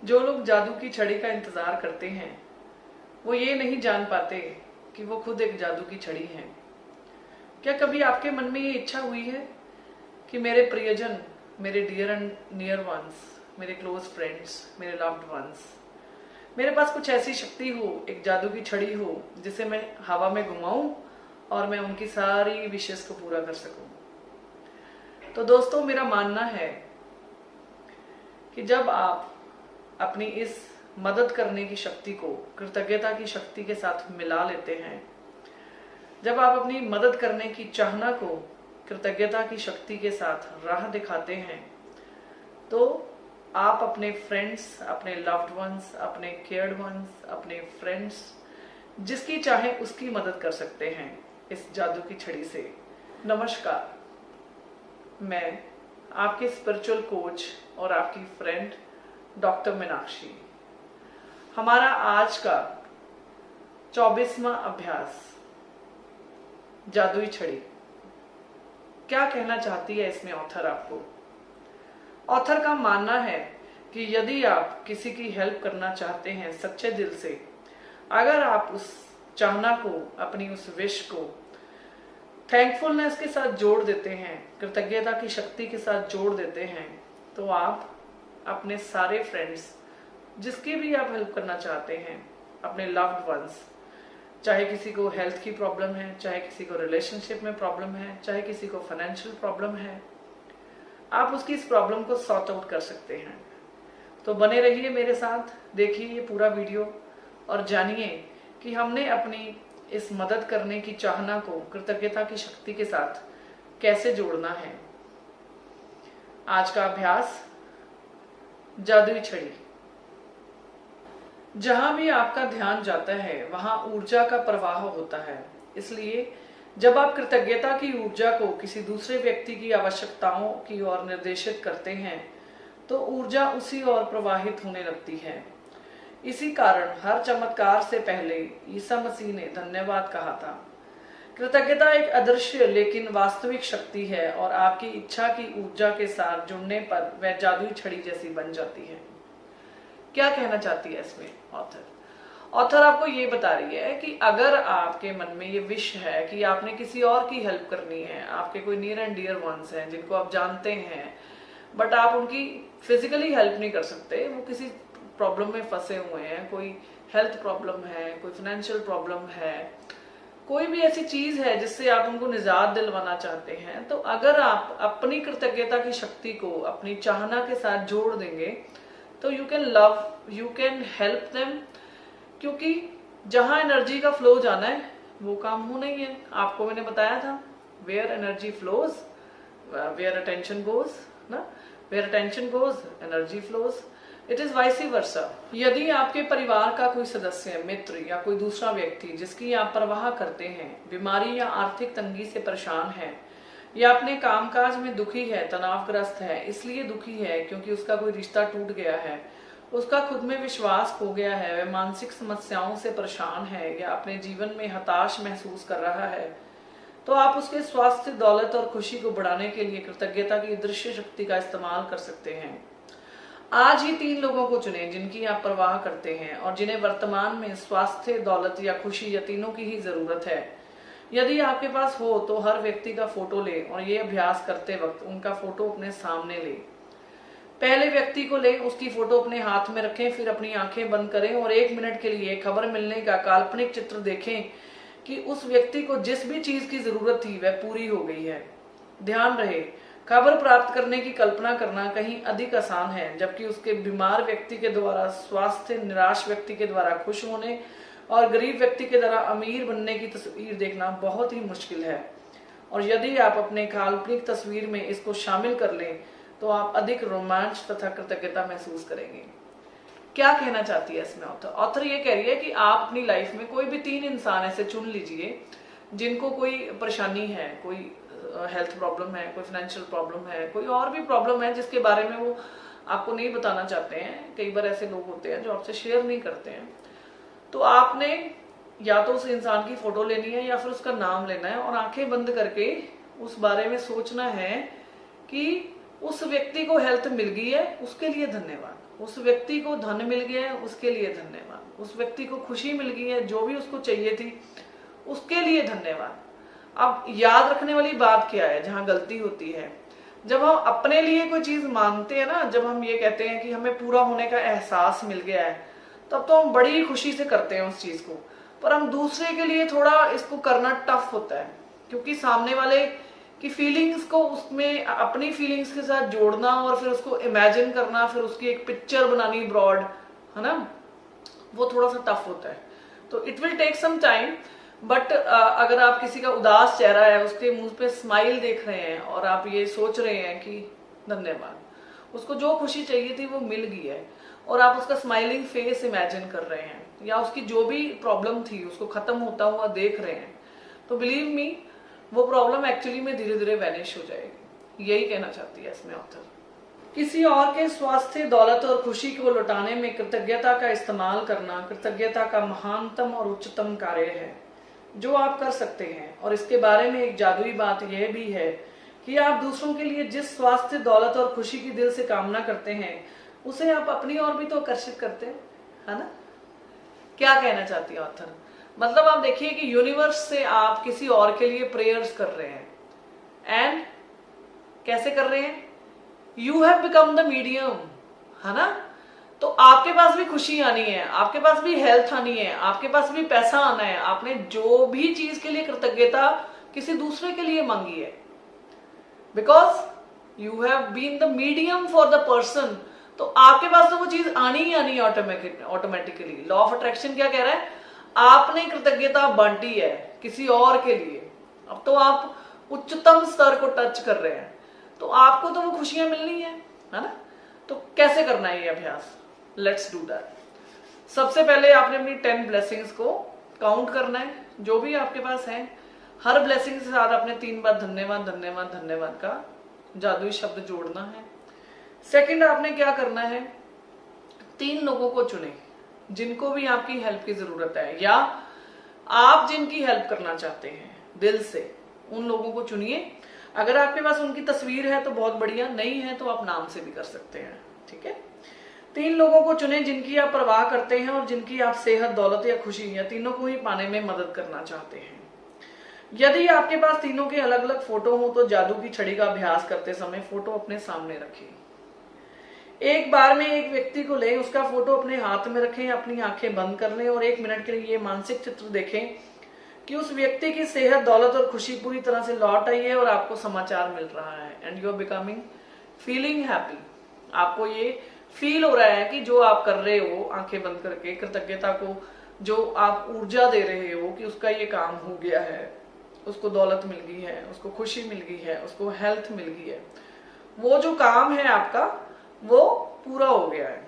जो लोग जादू की छड़ी का इंतजार करते हैं वो ये नहीं जान पाते कि वो खुद एक जादू की छड़ी है। क्या कभी आपके मन में ये इच्छा हुई है कि मेरे प्रियजन, मेरे डियर एंड नियर वंस, मेरे क्लोज फ्रेंड्स, मेरे लव्ड वंस, मेरे पास कुछ ऐसी शक्ति हो, एक जादू की छड़ी हो जिसे मैं हवा में घुमाऊं और मैं उनकी सारी विशेष को पूरा कर सकूं। तो दोस्तों, मेरा मानना है कि जब आप अपनी इस मदद करने की शक्ति को कृतज्ञता की शक्ति के साथ मिला लेते हैं, जब आप अपनी मदद करने की चाहना को कृतज्ञता की शक्ति के साथ राह दिखाते हैं, तो आप अपने फ्रेंड्स, अपने लव्ड वंस, अपने केयर्ड वंस, अपने फ्रेंड्स, जिसकी चाहे उसकी मदद कर सकते हैं इस जादू की छड़ी से। नमस्कार, मैं आपके स्पिरिचुअल कोच और आपकी फ्रेंड डॉक्टर मीनाक्षी। हमारा आज का 24वां अभ्यास, जादुई छड़ी। क्या कहना चाहती है इसमें ऑथर आपको? ऑथर का मानना है कि यदि आप किसी की हेल्प करना चाहते हैं सच्चे दिल से, अगर आप उस चाहना को, अपनी उस विश को थैंकफुलनेस के साथ जोड़ देते हैं, कृतज्ञता की शक्ति के साथ जोड़ देते हैं, तो आप अपने सारे फ्रेंड्स, जिसकी भी आप हेल्प करना चाहते हैं, अपने लव्ड वंस, चाहे किसी को हेल्थ की प्रॉब्लम है, चाहे किसी को रिलेशनशिप में प्रॉब्लम है, चाहे किसी को फाइनेंशियल प्रॉब्लम है, आप उसकी इस प्रॉब्लम को सॉर्ट आउट कर सकते हैं। तो बने रहिए मेरे साथ, देखिए ये पूरा वीडियो और जानिए कि हमने अपनी इस मदद करने की चाहना को कृतज्ञता की शक्ति के साथ कैसे जोड़ना है। आज का अभ्यास, जादुई छड़ी। जहां भी आपका ध्यान जाता है वहां ऊर्जा का प्रवाह होता है, इसलिए जब आप कृतज्ञता की ऊर्जा को किसी दूसरे व्यक्ति की आवश्यकताओं की ओर निर्देशित करते हैं तो ऊर्जा उसी ओर प्रवाहित होने लगती है। इसी कारण हर चमत्कार से पहले ईसा मसीह ने धन्यवाद कहा था। कृतज्ञता एक अदृश्य लेकिन वास्तविक शक्ति है और आपकी इच्छा की ऊर्जा के साथ जुड़ने पर वह जादुई छड़ी जैसी बन जाती है। क्या कहना चाहती है इसमें ऑथर? ऑथर आपको ये बता रही है कि अगर आपके मन में ये विश है कि आपने किसी और की हेल्प करनी है, आपके कोई नियर एंड डियर वंस हैं जिनको आप जानते हैं, बट आप उनकी फिजिकली हेल्प नहीं कर सकते, वो किसी प्रॉब्लम में फंसे हुए हैं, कोई हेल्थ प्रॉब्लम है, कोई फाइनेंशियल प्रॉब्लम है, कोई भी ऐसी चीज है जिससे आप उनको निजात दिलवाना चाहते हैं, तो अगर आप अपनी कृतज्ञता की शक्ति को अपनी चाहना के साथ जोड़ देंगे तो you can love, you can help them. क्योंकि जहां एनर्जी का फ्लो जाना है वो काम होना ही है। आपको मैंने बताया था, where energy flows where attention goes ना, where attention goes energy flows. It is vice versa. यदि आपके परिवार का कोई सदस्य, मित्र या कोई दूसरा व्यक्ति जिसकी आप परवाह करते हैं बीमारी या आर्थिक तंगी से परेशान है या अपने कामकाज में दुखी है, तनावग्रस्त है, इसलिए दुखी है क्योंकि उसका कोई रिश्ता टूट गया है, उसका खुद में विश्वास खो गया है, वह मानसिक समस्याओं से परेशान है या अपने जीवन में हताश महसूस कर रहा है, तो आप उसके स्वास्थ्य, दौलत और खुशी को बढ़ाने के लिए कृतज्ञता की दृश्य शक्ति का इस्तेमाल कर सकते हैं। आज ही 3 लोगों को चुनें जिनकी आप परवाह करते हैं और जिन्हें वर्तमान में स्वास्थ्य, दौलत या खुशी या तीनों की ही जरूरत है। यदि आपके पास हो तो हर व्यक्ति का फोटो ले और ये अभ्यास करते वक्त उनका फोटो अपने सामने ले। पहले व्यक्ति को ले, उसकी फोटो अपने हाथ में रखें, फिर अपनी आंखें बंद करें और 1 मिनट के लिए खबर मिलने का काल्पनिक चित्र देखें कि उस व्यक्ति को जिस भी चीज की जरूरत थी वह पूरी हो गई है। ध्यान रहे, खबर प्राप्त करने की कल्पना करना कहीं अधिक आसान है, जबकि उसके बीमार व्यक्ति के द्वारा स्वास्थ्य, निराश व्यक्ति के द्वारा खुश होने और गरीब व्यक्ति के द्वारा अमीर बनने की तस्वीर देखना बहुत ही मुश्किल है। और यदि आप अपने काल्पनिक तस्वीर में इसको शामिल कर लें तो आप अधिक रोमांच तथा कृतज्ञता महसूस करेंगे। क्या कहना चाहती है इसमें ऑथर? ऑथर ये कह रही है कि आप अपनी लाइफ में कोई भी 3 इंसान ऐसे चुन लीजिए जिनको कोई परेशानी है, कोई हेल्थ प्रॉब्लम है, कोई फाइनेंशियल प्रॉब्लम है, कोई और भी प्रॉब्लम है जिसके बारे में वो आपको नहीं बताना चाहते हैं। कई बार ऐसे लोग होते हैं जो आपसे शेयर नहीं करते हैं। तो आपने या तो उस इंसान की फोटो लेनी है या फिर उसका नाम लेना है और आंखें बंद करके उस बारे में सोचना है कि उस व्यक्ति को हेल्थ मिल गई है, उसके लिए धन्यवाद। उस व्यक्ति को धन मिल गया है उसके लिए धन्यवाद, उस व्यक्ति को खुशी मिल गई है जो भी उसको चाहिए थी उसके लिए धन्यवाद। अब याद रखने वाली बात क्या है जहां गलती होती है, जब हम अपने लिए कोई चीज मानते हैं ना, जब हम ये कहते हैं कि हमें पूरा होने का एहसास मिल गया है, तब तो हम बड़ी खुशी से करते हैं उस चीज को, पर हम दूसरे के लिए थोड़ा इसको करना टफ होता है, क्योंकि सामने वाले की फीलिंग्स को उसमें अपनी फीलिंग्स के साथ जोड़ना और फिर उसको इमेजिन करना, फिर उसकी एक पिक्चर बनानी ब्रॉड, है ना, वो थोड़ा सा टफ होता है। तो it will take some time, but अगर आप किसी का उदास चेहरा है, उसके मुंह पे स्माइल देख रहे हैं और आप ये सोच रहे हैं कि धन्यवाद, उसको जो खुशी चाहिए थी वो मिल गई है, और आप उसका स्माइलिंग फेस इमेजिन कर रहे हैं, या उसकी जो भी प्रॉब्लम थी उसको खत्म होता हुआ देख रहे हैं, तो बिलीव मी वो प्रॉब्लम एक्चुअली में धीरे धीरे वैनिश हो जाएगी। यही कहना चाहती है इसमें ऑथर। किसी और के स्वास्थ्य, दौलत और खुशी को लौटाने में कृतज्ञता का इस्तेमाल करना कृतज्ञता का महानतम और उच्चतम कार्य है जो आप कर सकते हैं। और इसके बारे में एक जादुई बात यह भी है कि आप दूसरों के लिए जिस स्वास्थ्य, दौलत और खुशी की दिल से कामना करते हैं उसे आप अपनी ओर भी तो आकर्षित करते हैं, है ना। क्या कहना चाहती है ऑथर, मतलब आप देखिए कि यूनिवर्स से आप किसी और के लिए प्रेयर्स कर रहे हैं, एंड कैसे कर रहे हैं, you have become the medium, है ना। तो आपके पास भी खुशी आनी है, आपके पास भी हेल्थ आनी है, आपके पास भी पैसा आना है। आपने जो भी चीज के लिए कृतज्ञता किसी दूसरे के लिए मांगी है, because you have been the medium for the person, तो आपके पास तो वो चीज आनी ही आनी है ऑटोमेटिकली। लॉ ऑफ अट्रैक्शन क्या कह रहा है, आपने कृतज्ञता बांटी है किसी और के लिए, अब तो आप उच्चतम स्तर को टच कर रहे हैं, तो आपको तो वो खुशियां मिलनी है ना। तो कैसे करना है ये अभ्यास, लेट्स डू दैट। सबसे पहले आपने अपनी 10 ब्लेसिंग्स को काउंट करना है, जो भी आपके पास है। हर ब्लेसिंग के साथ आपने 3 बार धन्यवाद धन्यवाद धन्यवाद का जादुई शब्द जोड़ना है। सेकंड, आपने क्या करना है, 3 लोगों को चुने जिनको भी आपकी हेल्प की जरूरत है, या आप जिनकी हेल्प करना चाहते हैं दिल से, उन लोगों को चुनिए। अगर आपके पास उनकी तस्वीर है तो बहुत बढ़िया, नहीं है तो आप नाम से भी कर सकते हैं, ठीक है। 3 लोगों को चुने जिनकी आप परवाह करते हैं और जिनकी आप सेहत, दौलत या खुशी, या तीनों को ही पाने में मदद करना चाहते हैं। यदि आपके पास तीनों के अलग अलग फोटो हो तो जादू की छड़ी का अभ्यास करते समय फोटो अपने सामने रखें। एक बार में एक व्यक्ति को लें, उसका फोटो अपने हाथ में रखें, अपनी आंखें बंद कर लें और 1 मिनट के लिए ये मानसिक चित्र देखें कि उस व्यक्ति की सेहत, दौलत और खुशी पूरी तरह से लौट आई है और आपको समाचार मिल रहा है, and you are becoming feeling happy. आपको ये फील हो रहा है कि जो आप कर रहे हो आंखें बंद करके, कृतज्ञता को जो आप ऊर्जा दे रहे हो कि उसका ये काम हो गया है, उसको दौलत मिल गई है, उसको खुशी मिल गई है, उसको हेल्थ मिल गई है, वो जो काम है आपका वो पूरा हो गया है।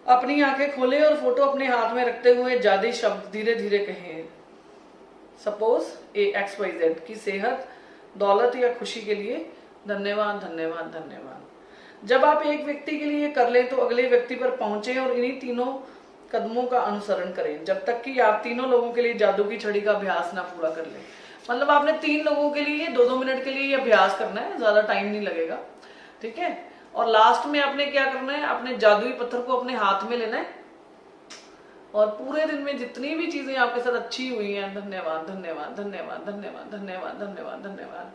अपनी आंखें खोले और फोटो अपने हाथ में रखते हुए जादुई शब्द धीरे धीरे कहें। सपोज XYZ की सेहत, दौलत या खुशी के लिए धन्यवाद धन्यवाद धन्यवाद। जब आप एक व्यक्ति के लिए कर लें तो अगले व्यक्ति पर पहुंचे और इन्हीं तीनों कदमों का अनुसरण करें जब तक कि आप तीनों लोगों के लिए जादू की छड़ी का अभ्यास ना पूरा कर लें। मतलब आपने 3 लोगों के लिए 2-2 मिनट के लिए ये अभ्यास करना है, ज्यादा टाइम नहीं लगेगा, ठीक है। और लास्ट में आपने क्या करना है, अपने जादुई पत्थर को अपने हाथ में लेना है और पूरे दिन में जितनी भी चीजें आपके साथ अच्छी हुई हैं, धन्यवाद धन्यवाद धन्यवाद धन्यवाद धन्यवाद धन्यवाद धन्यवाद।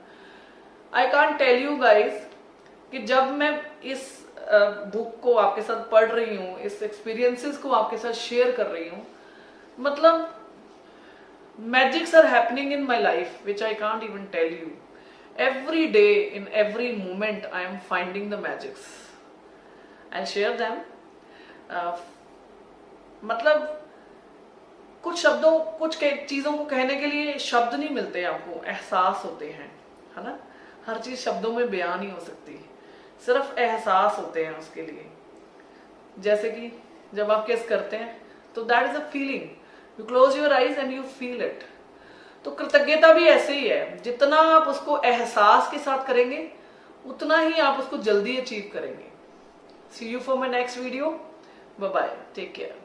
I can't tell you guys कि जब मैं इस बुक को आपके साथ पढ़ रही हूँ, इस एक्सपीरियंसेस को आपके साथ शेयर कर रही हूँ, मतलब magics are happening in my life which I can't even tell you. Every day, in every moment, I am finding the magics. I'll share them. मतलब कुछ शब्दों, कुछ चीजों को कहने के लिए शब्द नहीं मिलते आपको, एहसास होते हैं, है ना। हर चीज शब्दों में बयान नहीं हो सकती, सिर्फ एहसास होते हैं उसके लिए। जैसे कि जब आप किस करते हैं तो that is a feeling, you close your eyes and you feel it. तो कृतज्ञता भी ऐसे ही है, जितना आप उसको एहसास के साथ करेंगे उतना ही आप उसको जल्दी अचीव करेंगे। See you for my next video, bye bye, take care.